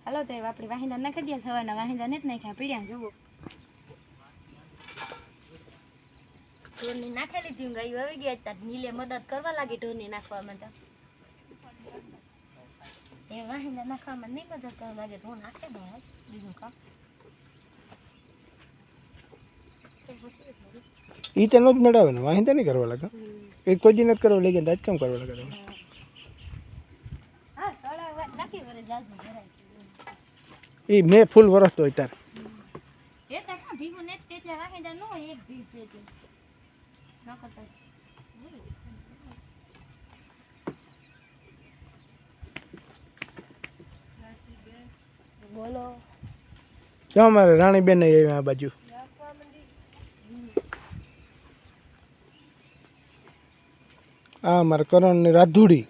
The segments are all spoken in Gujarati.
હાલો તો આપણે વાહિંદા નાખી દઈએ સવારના વાહિંદા નથી નાખ્યા પીડ્યા જોવો ઢોરની નાખેલી હતી ગાયું આવી ગયા હતા નીલે મદદ કરવા લાગી ઢોરની નાખવા માટે એ વાહિંદા નાખવામાં નહીં મદદ કરવા લાગે ઢોર નાખે ને બીજું કામ ઈ તો નો જ નડાવે ને વાહિંદા નહીં કરવા લાગે એ કોઈ દી નથી કરવા લાગે આજ કામ કરવા લાગે હા સોળા નાખી વરે જાજુ ભરાય એ મેં ફૂલ વરસ તો તાર એ તો કા ભીગું ને તે વાહિંદા નો એક ભીગ છે તે ન કરતા બોલો જો અમારે રાણીબેન આવી આ બાજુ આ અમારે કરણ ની રાધુડી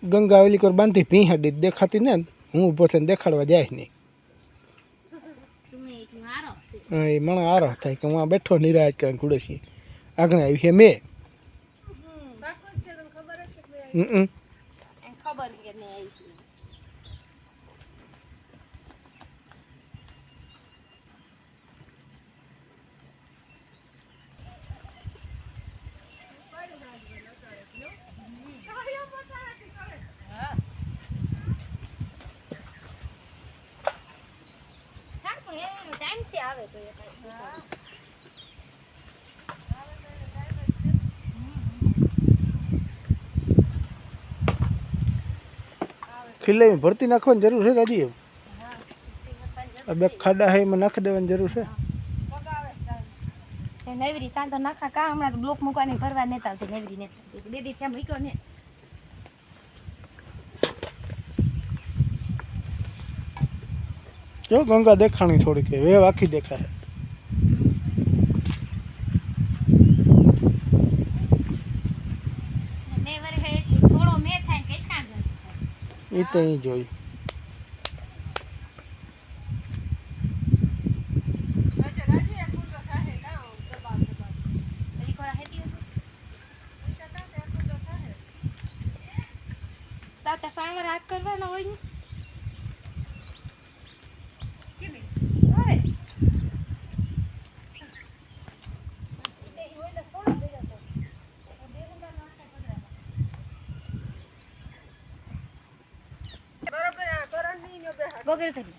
ગંગા ઓલી કર બાંધી ભીહાડી દેખાતી ને હું ઊભો થઈને દેખાડવા જાય નહીં હા એ મને આરો થાય કે હું આ બેઠો નિરાશ કરીને કુડેસી આગળ આવી છે મેં ખબર કે નહીં આવી ટાઈમ છે આવે તો ખીલે ભરતી નાખવાની જરૂર છે રાજી બે ખાડા હે એમાં નાખી દેવાની જરૂર છે નવરી તાન તો નાખા કા હમણાં તો બ્લોક મૂકવાની ભરવા નતા આવતી નવરી ને દીદી ત્યાં મૂક્યો ને જો ગંગા દેખાણી થોડીક વેવ આખી દેખાય થોડો મે થાય કે એ તો અહીં જોઈ તાતા સાણવાર હાથ કરવાનો હોય ને ગોગર કરી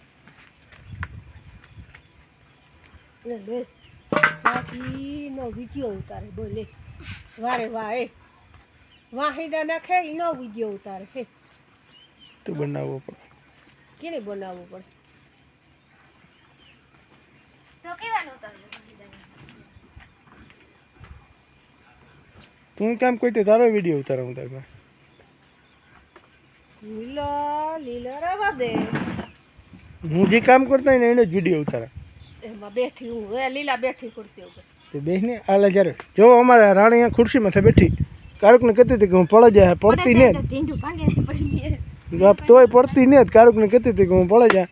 લે બાકી નો વિડિયો ઉતારે બોલે વારે વાહ એ વાહિદા નાખે ઈનો વિડિયો ઉતારે હે તું બનાવવો પડે કેને બનાવવું પડે તો કેવાનું ઉતારે તું કેમ કોઈ તે તારો વિડીયો ઉતારું તારે લીલો રવા દે હું જે કામ કરતો હોય ને એનો જ વિડીયો ઉતારા એમાં બેઠી હું એ લીલા બેઠી ખુરશી ઉપર તે બેસને આલે જ્યારે જો અમારે રાણી અહીંયા ખુરશીમાં બેઠી કારુકને કહેતી હતી કે હું પડી જાય પડતી ને ઢીંઢું ભાંગે પડી તોય પડતી ને કારુકને કહેતી હતી કે હું પડી જાય